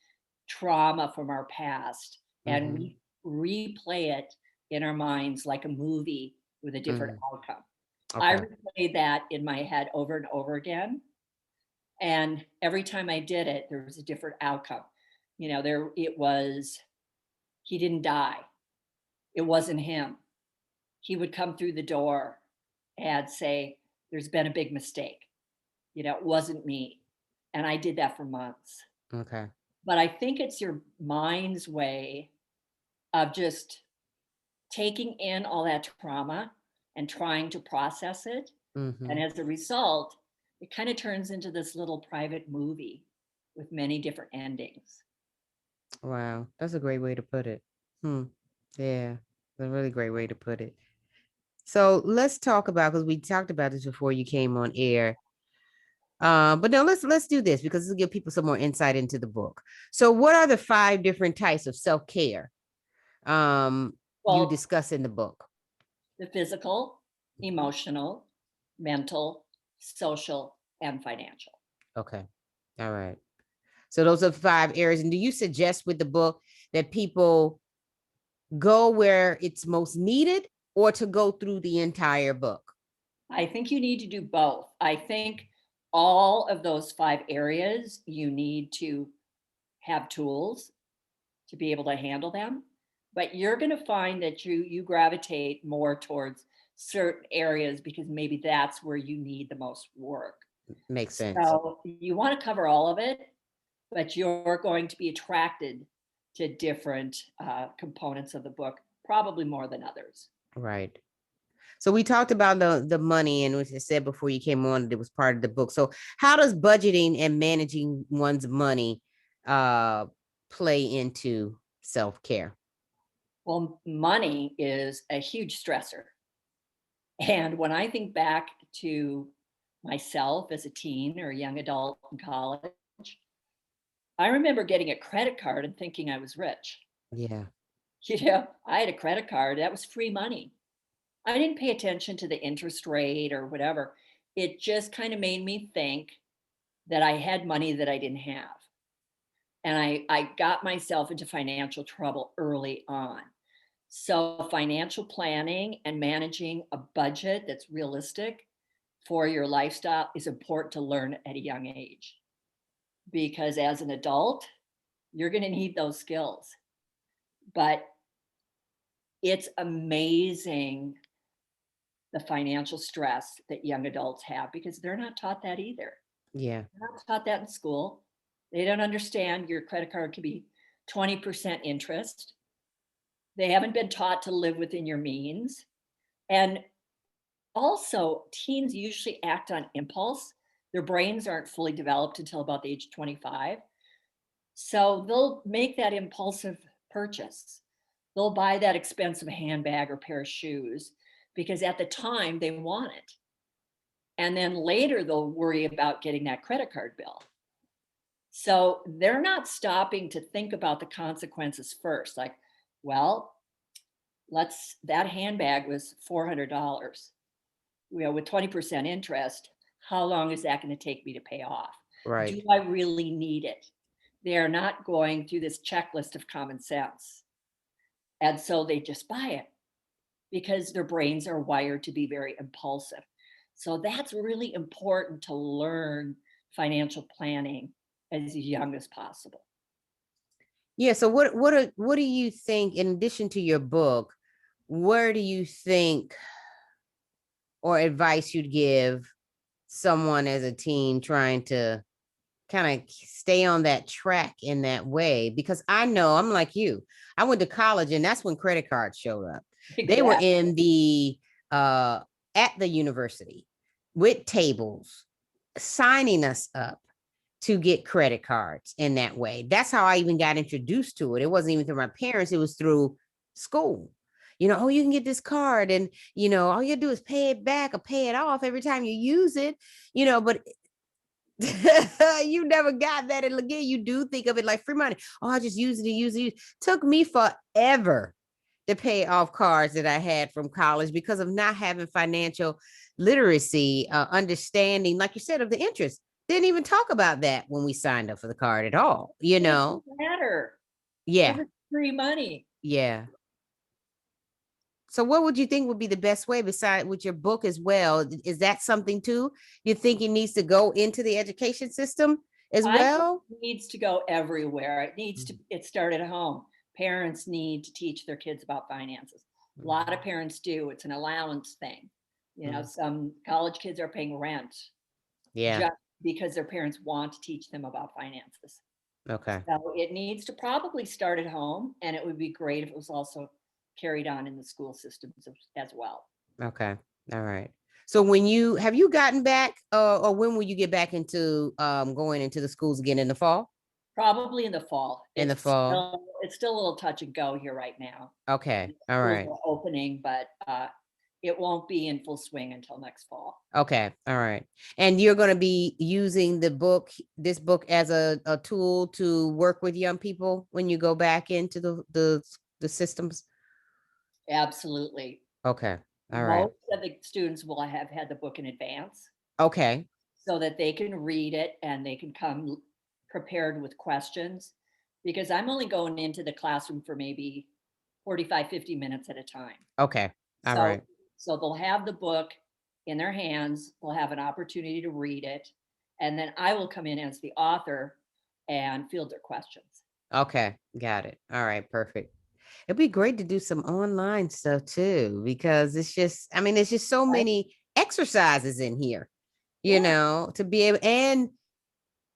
Speaker 7: trauma from our past and we replay it in our minds like a movie with a different outcome. I
Speaker 2: Okay.
Speaker 7: replayed that in my head over and over again. And every time I did it, there was a different outcome. He didn't die. It wasn't him. He would come through the door and say, there's been a big mistake. It wasn't me. And I did that for months.
Speaker 2: Okay.
Speaker 7: But I think it's your mind's way of just taking in all that trauma and trying to process it.
Speaker 2: Mhm.
Speaker 7: And as a result, it kind of turns into this little private movie with many different endings.
Speaker 2: Wow, that's a great way to put it. Yeah, a really great way to put it. So let's talk about, because we talked about this before you came on air. But no, let's do this because this will give people some more insight into the book. So what are the 5 different types of self-care you
Speaker 7: Well,
Speaker 2: discuss in the book?
Speaker 7: the physical, emotional, mental, social, and financial.
Speaker 2: Okay. All right. So those are 5 areas. And do you suggest with the book that people go where it's most needed or to go through the entire book?
Speaker 7: I think you need to do both. I think all of those 5 areas, you need to have tools to be able to handle them. But you're going to find that you gravitate more towards certain areas because maybe that's where you need the most work.
Speaker 2: Makes sense.
Speaker 7: So you want to cover all of it, but you're going to be attracted to different components of the book, probably more than others.
Speaker 2: Right. So we talked about the money, and which I said before you came on, it was part of the book. So how does budgeting and managing one's money play into self-care?
Speaker 7: Well, money is a huge stressor. And when I think back to myself as a teen or a young adult in college, I remember getting a credit card and thinking I was rich.
Speaker 2: Yeah.
Speaker 7: I had a credit card, that was free money. I didn't pay attention to the interest rate or whatever. It just kind of made me think that I had money that I didn't have. And I got myself into financial trouble early on. So financial planning and managing a budget that's realistic for your lifestyle is important to learn at a young age. Because as an adult, you're going to need those skills. But it's amazing the financial stress that young adults have because they're not taught that either.
Speaker 2: Yeah.
Speaker 7: They're not taught that in school. They don't understand your credit card could be 20% interest. They haven't been taught to live within your means. And also, teens usually act on impulse. Their brains aren't fully developed until about the age of 25. So they'll make that impulsive purchase. They'll buy that expensive handbag or pair of shoes because at the time they want it. And then later they'll worry about getting that credit card bill. So they're not stopping to think about the consequences first. Like, well, that handbag was $400. With 20% interest, how long is that going to take me to pay off?
Speaker 2: Right.
Speaker 7: Do I really need it? They are not going through this checklist of common sense. And so they just buy it because their brains are wired to be very impulsive. So that's really important to learn financial planning as young as possible.
Speaker 2: Yeah. So what do you think, in addition to your book, where do you think or advice you'd give someone as a teen trying to kind of stay on that track in that way? Because I know I'm like you. I went to college and that's when credit cards showed up.
Speaker 7: Exactly.
Speaker 2: They were in the at the university with tables signing us up to get credit cards in that way. That's how I even got introduced to it. It wasn't even through my parents, it was through school. Oh, you can get this card and, all you do is pay it back or pay it off every time you use it, but you never got that. And again, you do think of it like free money. Oh, I just use it. Took me forever to pay off cards that I had from college because of not having financial literacy, understanding, like you said, of the interest. Didn't even talk about that when we signed up for the card at all,
Speaker 7: It doesn't matter.
Speaker 2: Yeah.
Speaker 7: It's free money.
Speaker 2: Yeah. So what would you think would be the best way, besides with your book as well? Is that something too you think it needs to go into the education system as well?
Speaker 7: It needs to go everywhere. It needs to, it started at home. Parents need to teach their kids about finances. A lot of parents do. It's an allowance thing. Some college kids are paying rent.
Speaker 2: Yeah.
Speaker 7: Just because their parents want to teach them about finances.
Speaker 2: Okay.
Speaker 7: So it needs to probably start at home, and it would be great if it was also carried on in the school systems as well.
Speaker 2: Okay. All right. So have you gotten back or when will you get back into going into the schools again, in the fall?
Speaker 7: Probably in the fall.
Speaker 2: In the fall.
Speaker 7: It's still a little touch and go here right now.
Speaker 2: Okay. All right.
Speaker 7: Opening, but it won't be in full swing until next fall.
Speaker 2: Okay. All right. And you're going to be using this book as a tool to work with young people when you go back into the systems?
Speaker 7: Absolutely.
Speaker 2: Okay. All right.
Speaker 7: Most of the students will have had the book in advance.
Speaker 2: Okay.
Speaker 7: So that they can read it and they can come prepared with questions, because I'm only going into the classroom for maybe 45, 50 minutes at a time.
Speaker 2: Okay. All right.
Speaker 7: So they'll have the book in their hands. They'll have an opportunity to read it. And then I will come in as the author and field their questions.
Speaker 2: Okay. Got it. All right. Perfect. It'd be great to do some online stuff too, because it's just so many exercises in here, to be able, and,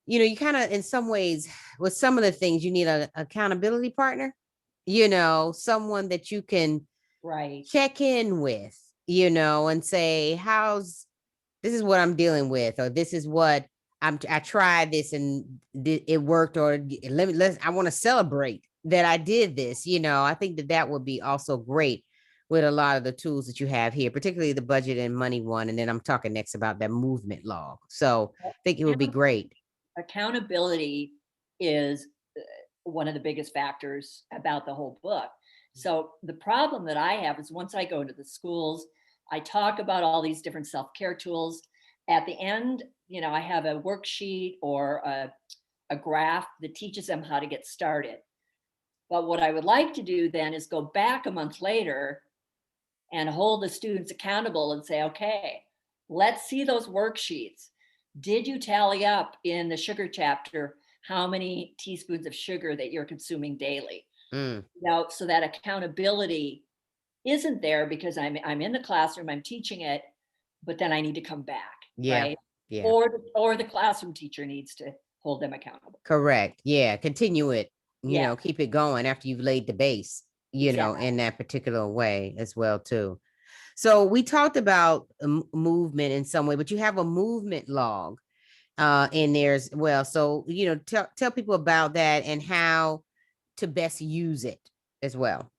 Speaker 2: you kind of, in some ways, with some of the things, you need an accountability partner, someone that you can check in with, and say, this is what I'm dealing with, or this is what I tried this and it worked, or I want to celebrate that I did this. I think that would be also great with a lot of the tools that you have here, particularly the budget and money one. And then I'm talking next about that movement log. So I think it would be great.
Speaker 7: Accountability is one of the biggest factors about the whole book. So the problem that I have is once I go into the schools, I talk about all these different self-care tools. At the end, I have a worksheet or a graph that teaches them how to get started. But what I would like to do then is go back a month later and hold the students accountable and say, okay, let's see those worksheets. Did you tally up in the sugar chapter how many teaspoons of sugar that you're consuming daily? So that accountability isn't there because I'm in the classroom, I'm teaching it, but then I need to come back, right?
Speaker 2: Yeah.
Speaker 7: Or the classroom teacher needs to hold them accountable.
Speaker 2: Correct. Yeah. Continue it,
Speaker 7: Yeah.
Speaker 2: Keep it going after you've laid the base,
Speaker 7: Exactly.
Speaker 2: in that particular way as well, too. So we talked about movement in some way, but you have a movement log in there as well. So, tell people about that and how to best use it as well.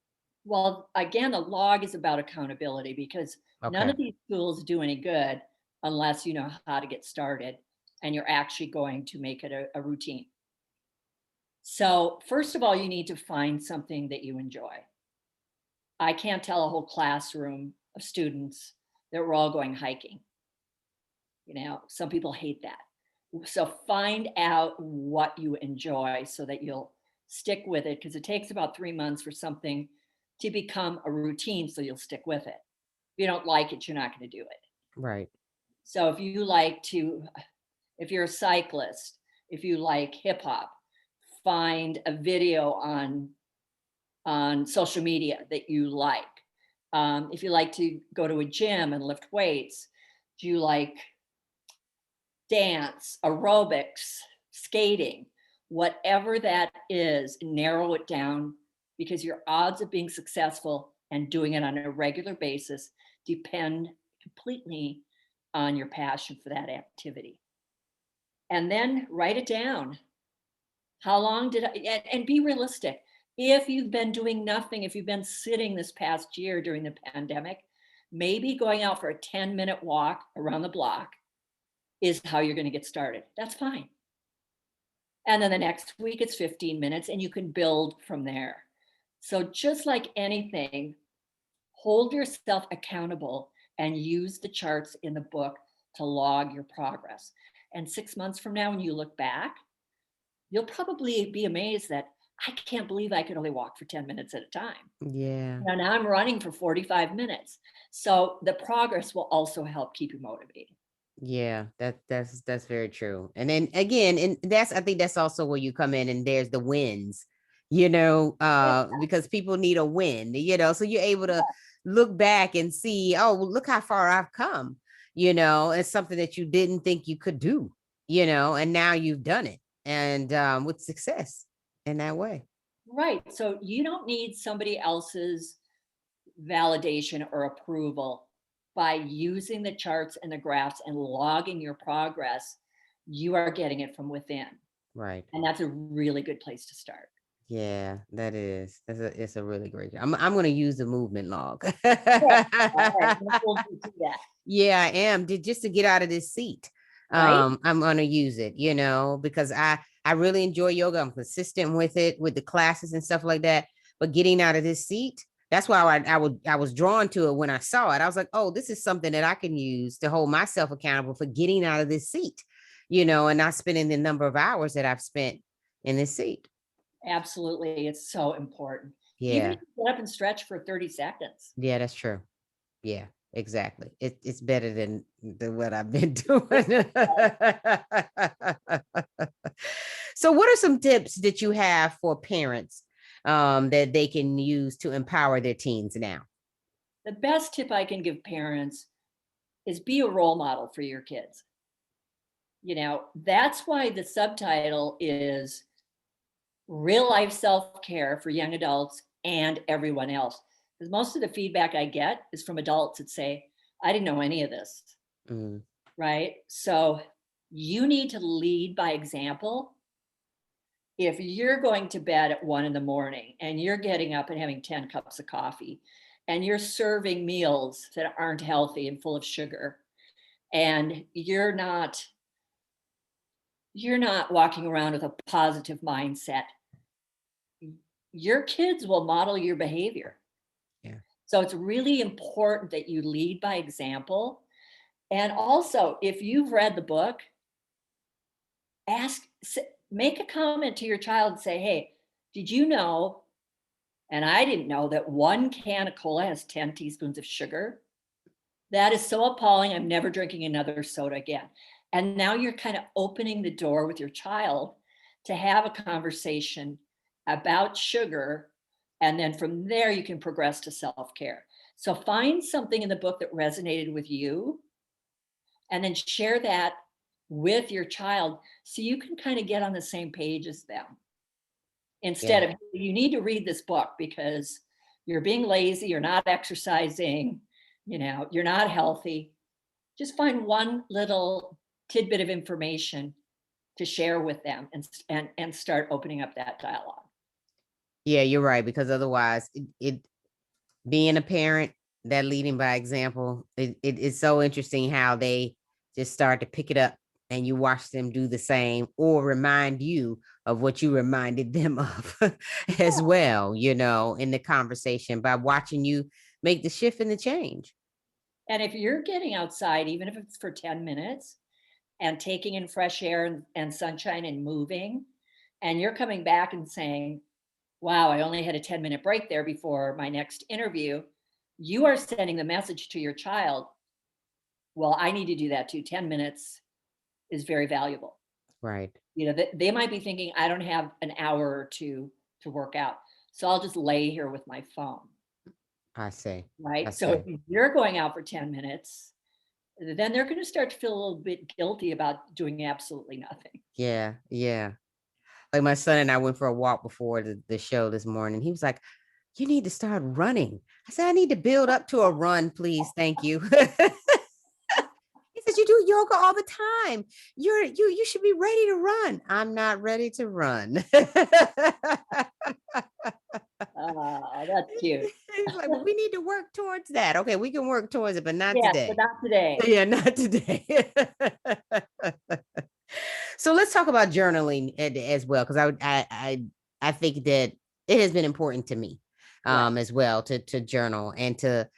Speaker 7: Well, again, the log is about accountability because none of these tools do any good unless you know how to get started and you're actually going to make it a routine. So first of all, you need to find something that you enjoy. I can't tell a whole classroom of students that we're all going hiking. Some people hate that. So find out what you enjoy so that you'll stick with it, because it takes about 3 months for something to become a routine, so you'll stick with it. If you don't like it, you're not going to do it.
Speaker 2: Right.
Speaker 7: So if you're a cyclist, if you like hip hop, find a video on social media that you like. If you like to go to a gym and lift weights, do you like dance, aerobics, skating, whatever that is, narrow it down, because your odds of being successful and doing it on a regular basis depend completely on your passion for that activity. And then write it down. How long did I, and be realistic. If you've been doing nothing, if you've been sitting this past year during the pandemic, maybe going out for a 10-minute walk around the block is how you're going to get started. That's fine. And then the next week it's 15 minutes and you can build from there. So just like anything, hold yourself accountable and use the charts in the book to log your progress. And 6 months from now, when you look back, you'll probably be amazed that I can't believe I could only walk for 10 minutes at a time.
Speaker 2: Yeah.
Speaker 7: Now I'm running for 45 minutes. So the progress will also help keep you motivated.
Speaker 2: Yeah, that's very true. And then again, and I think that's also where you come in and there's the wins, because people need a win, so you're able to look back and see, oh, look how far I've come, it's something that you didn't think you could do, and now you've done it and with success in that way.
Speaker 7: Right. So you don't need somebody else's validation or approval. By using the charts and the graphs and logging your progress, you are getting it from within.
Speaker 2: Right.
Speaker 7: And that's a really good place to start.
Speaker 2: Yeah, that is. It's a really great. I'm going to use the movement log.
Speaker 7: Right. We'll do that.
Speaker 2: Yeah, I am. Just to get out of this seat.
Speaker 7: Right?
Speaker 2: I'm going to use it, because I really enjoy yoga. I'm consistent with it, with the classes and stuff like that. But getting out of this seat, that's why I was drawn to it when I saw it. I was like, oh, this is something that I can use to hold myself accountable for getting out of this seat, and not spending the number of hours that I've spent in this seat.
Speaker 7: Absolutely. It's so important.
Speaker 2: Yeah.
Speaker 7: Even if you get up and stretch for 30 seconds.
Speaker 2: Yeah, that's true. Yeah, exactly. It's better than what I've been doing. So what are some tips that you have for parents that they can use to empower their teens now?
Speaker 7: The best tip I can give parents is be a role model for your kids. That's why the subtitle is Real Life Self-Care for Young Adults and Everyone Else. Because most of the feedback I get is from adults that say, I didn't know any of this. Right? So you need to lead by example if you're going to bed at 1 a.m. and you're getting up and having 10 cups of coffee and you're serving meals that aren't healthy and full of sugar, and you're not walking around with a positive mindset, your kids will model your behavior.
Speaker 2: Yeah.
Speaker 7: So it's really important that you lead by example. And also, if you've read the book, make a comment to your child and say, hey, did you know, and I didn't know, that 1 can of cola has 10 teaspoons of sugar? That is so appalling. I'm never drinking another soda again. And now you're kind of opening the door with your child to have a conversation about sugar. And then from there, you can progress to self-care. So find something in the book that resonated with you and then share that with your child so you can kind of get on the same page as them. Instead of, you need to read this book because you're being lazy, you're not exercising, you're not healthy. Just find one little tidbit of information to share with them and start opening up that dialogue.
Speaker 2: Yeah, you're right. Because otherwise being a parent, that leading by example, it's so interesting how they just start to pick it up and you watch them do the same or remind you of what you reminded them of as well, in the conversation by watching you make the shift and the change.
Speaker 7: And if you're getting outside, even if it's for 10 minutes and taking in fresh air and sunshine and moving, and you're coming back and saying, wow, I only had a 10-minute break there before my next interview, you are sending the message to your child, well, I need to do that too. 10 minutes is very valuable.
Speaker 2: Right.
Speaker 7: They might be thinking, I don't have an hour or two to work out, so I'll just lay here with my phone.
Speaker 2: I see.
Speaker 7: Right. So if you're going out for 10 minutes, then they're going to start to feel a little bit guilty about doing absolutely nothing.
Speaker 2: Yeah. Yeah. Like my son and I went for a walk before the show this morning. He was like, you need to start running. I said, I need to build up to a run, please. Thank you. He says, you do yoga all the time. You should be ready to run. I'm not ready to run.
Speaker 7: That's cute.
Speaker 2: He's like, well, we need to work towards that. Okay, we can work towards it, but not today.
Speaker 7: But not today.
Speaker 2: Yeah, not today. So let's talk about journaling as well, because I think that it has been important to me as well to journal and to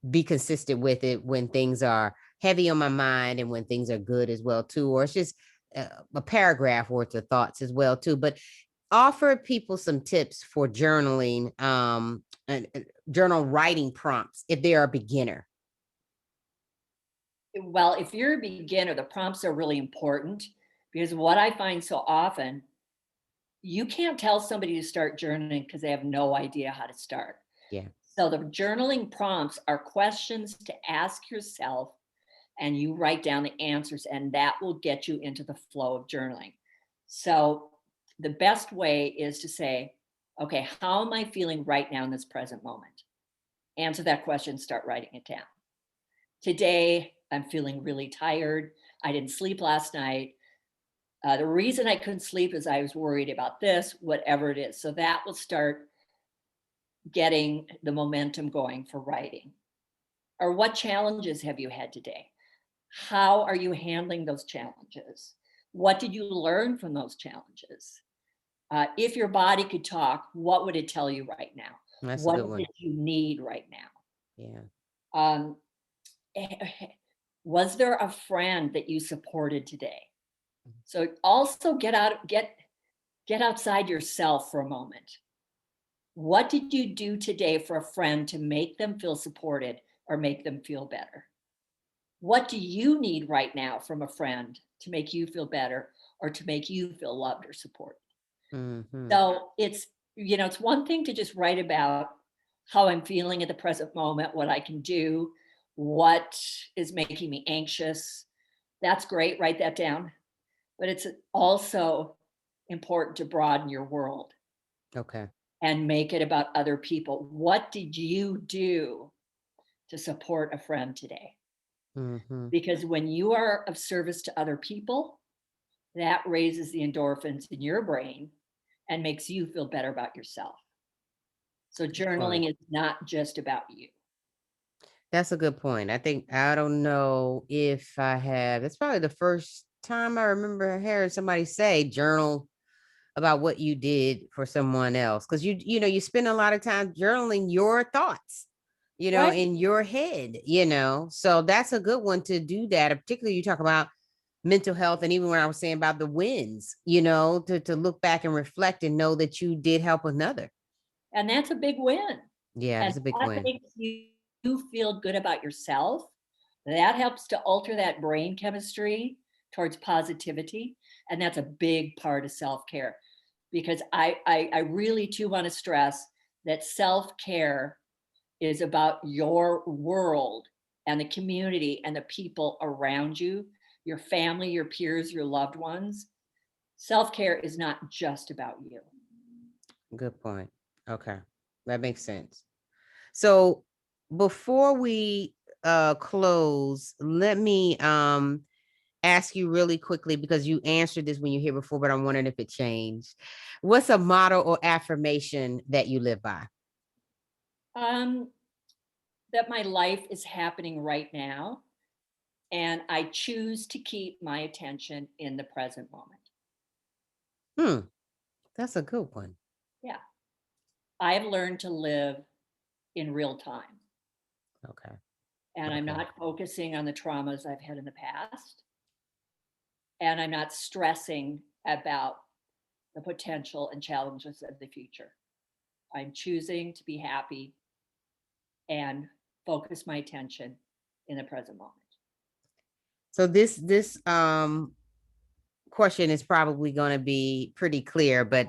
Speaker 2: be consistent with it when things are heavy on my mind and when things are good as well too, or it's just a paragraph worth of thoughts as well too. But offer people some tips for journaling, and journal writing prompts if they're a beginner.
Speaker 7: Well, if you're a beginner, the prompts are really important because what I find so often, you can't tell somebody to start journaling because they have no idea how to start.
Speaker 2: Yeah.
Speaker 7: So the journaling prompts are questions to ask yourself, and you write down the answers, and that will get you into the flow of journaling. So the best way is to say, okay, how am I feeling right now in this present moment? Answer that question, start writing it down. Today, I'm feeling really tired. I didn't sleep last night. The reason I couldn't sleep is I was worried about this, whatever it is. So that will start getting the momentum going for writing. Or what challenges have you had today? How are you handling those challenges? What did you learn from those challenges? If your body could talk, what would it tell you right now?
Speaker 2: That's
Speaker 7: what
Speaker 2: a good one.
Speaker 7: did you need right now?
Speaker 2: Yeah.
Speaker 7: Was there a friend that you supported today? So also get outside yourself for a moment. What did you do today for a friend to make them feel supported or make them feel better? What do you need right now from a friend to make you feel better or to make you feel loved or supported?
Speaker 2: Mm-hmm.
Speaker 7: So it's one thing to just write about how I'm feeling at the present moment, what I can do, what is making me anxious. That's great, write that down. But it's also important to broaden your world.
Speaker 2: Okay.
Speaker 7: And make it about other people. What did you do to support a friend today?
Speaker 2: Mm-hmm.
Speaker 7: Because when you are of service to other people, that raises the endorphins in your brain and makes you feel better about yourself. So journaling is not just about you.
Speaker 2: That's a good point. I don't know if I have, that's probably the first time I remember hearing somebody say journal about what you did for someone else. Cause you spend a lot of time journaling your thoughts,
Speaker 7: Right.
Speaker 2: in your head, so that's a good one to do that. Particularly you talk about mental health. And even when I was saying about the wins, to look back and reflect and know that you did help another.
Speaker 7: And that's a big win.
Speaker 2: Yeah,
Speaker 7: And
Speaker 2: that's a big
Speaker 7: that
Speaker 2: win.
Speaker 7: makes you feel good about yourself. That helps to alter that brain chemistry towards positivity. And that's a big part of self-care. Because I really too want to stress that self-care is about your world and the community and the people around you, your family, your peers, your loved ones. Self-care is not just about you.
Speaker 2: Good point. Okay. That makes sense. So before we close, let me ask you really quickly, because you answered this when you were here before, but I'm wondering if it changed. What's a motto or affirmation that you live by?
Speaker 7: That my life is happening right now, and I choose to keep my attention in the present moment.
Speaker 2: That's a good one.
Speaker 7: Yeah. I've learned to live in real time.
Speaker 2: Okay.
Speaker 7: And I'm not focusing on the traumas I've had in the past. And I'm not stressing about the potential and challenges of the future. I'm choosing to be happy and focus my attention in the present moment.
Speaker 2: So this question is probably going to be pretty clear, but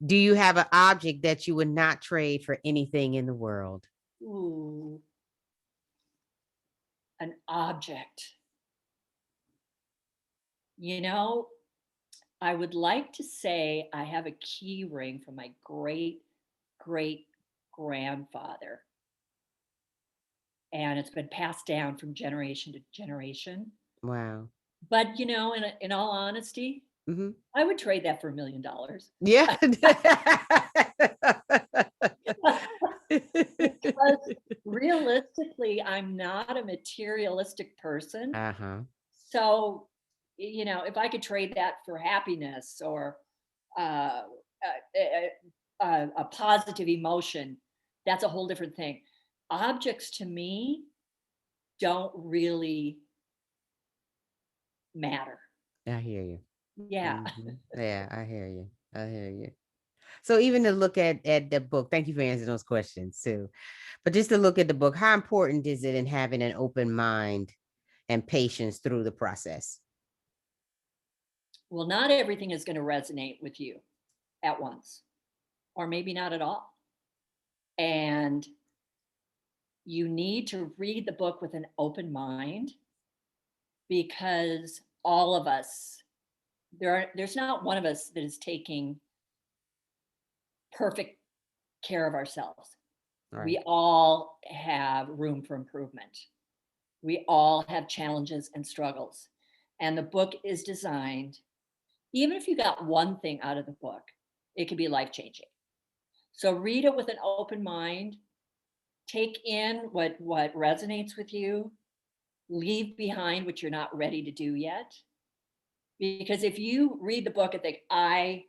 Speaker 2: do you have an object that you would not trade for anything in the world?
Speaker 7: Ooh, an object. I would like to say I have a key ring from my great great grandfather. And it's been passed down from generation to generation.
Speaker 2: Wow.
Speaker 7: But in all honesty, I would trade that for $1 million.
Speaker 2: Yeah.
Speaker 7: Because realistically, I'm not a materialistic person. So, if I could trade that for happiness or a positive emotion, that's a whole different thing. Objects to me don't really matter.
Speaker 2: I hear you.
Speaker 7: Yeah.
Speaker 2: Yeah, I hear you. I hear you. So even to look at the book, thank you for answering those questions too. But just to look at the book, how important is it in having an open mind and patience through the process?
Speaker 7: Well, not everything is going to resonate with you at once, or maybe not at all. And you need to read the book with an open mind, because all of us, there's not one of us that is taking perfect care of ourselves.
Speaker 2: Right.
Speaker 7: We all have room for improvement. We all have challenges and struggles. And the book is designed, even if you got one thing out of the book, it could be life-changing. So read it with an open mind, take in what resonates with you, leave behind what you're not ready to do yet. Because if you read the book and think, I'm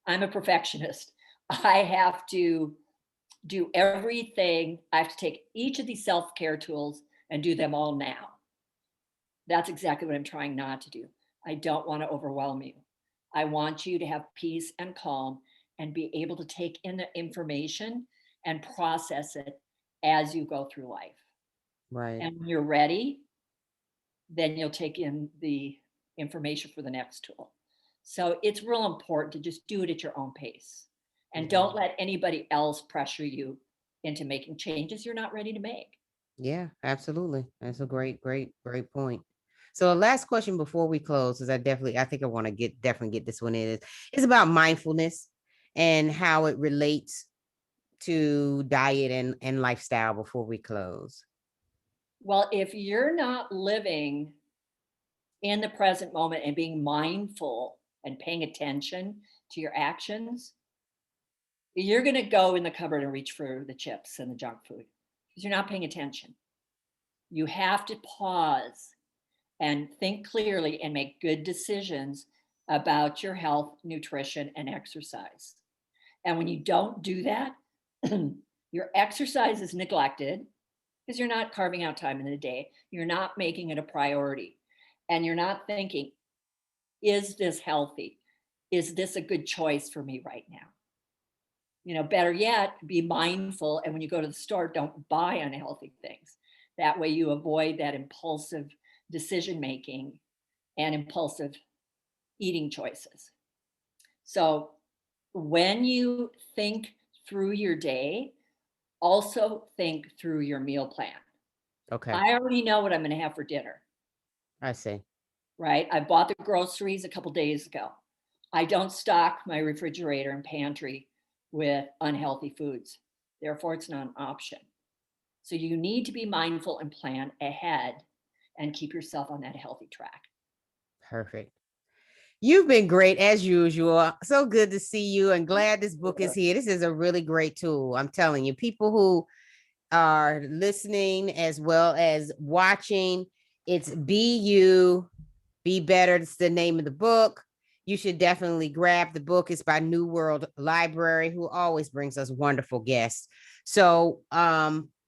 Speaker 7: a perfectionist, I have to do everything, I have to take each of these self-care tools and do them all now. That's exactly what I'm trying not to do. I don't want to overwhelm you. I want you to have peace and calm and be able to take in the information and process it as you go through life.
Speaker 2: Right.
Speaker 7: And when you're ready, then you'll take in the information for the next tool. So it's real important to just do it at your own pace. And don't let anybody else pressure you into making changes you're not ready to make.
Speaker 2: Yeah, absolutely. That's a great point. So last question before we close, because I think I want to definitely get this one in, is about mindfulness and how it relates to diet and lifestyle before we close.
Speaker 7: Well, if you're not living in the present moment and being mindful and paying attention to your actions, you're going to go in the cupboard and reach for the chips and the junk food because you're not paying attention. You have to pause and think clearly and make good decisions about your health, nutrition, and exercise. And when you don't do that, your exercise is neglected because you're not carving out time in the day. You're not making it a priority. And you're not thinking, is this healthy? Is this a good choice for me right now? You know, better yet, be mindful. And when you go to the store, don't buy unhealthy things. That way you avoid that impulsive decision-making and impulsive eating choices. So when you think through your day, also think through your meal plan.
Speaker 2: Okay.
Speaker 7: I already know what I'm going to have for dinner.
Speaker 2: I see.
Speaker 7: Right? I bought the groceries a couple days ago. I don't stock my refrigerator and pantry with unhealthy foods. Therefore, it's not an option. So you need to be mindful and plan ahead and keep yourself on that healthy track.
Speaker 2: Perfect. You've been great as usual. So good to see you and glad this book is here. This is a really great tool. I'm telling you, people who are listening as well as watching, it's Be You, Be Better. It's the name of the book. You should definitely grab the book. It's by New World Library, who always brings us wonderful guests. So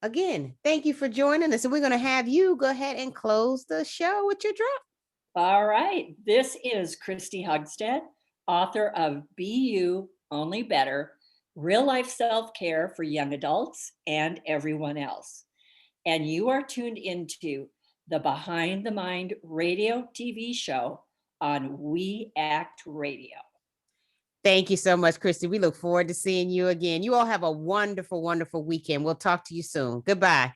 Speaker 2: again, thank you for joining us. And we're going to have you go ahead and close the show with your drop.
Speaker 7: All right. This is Kristi Hugstad, author of Be You, Only Better, Real Life Self-Care for Young Adults and Everyone Else. And you are tuned into the Behind the Mind radio TV show on We Act Radio.
Speaker 2: Thank you so much, Kristi. We look forward to seeing you again. You all have a wonderful, wonderful weekend. We'll talk to you soon. Goodbye.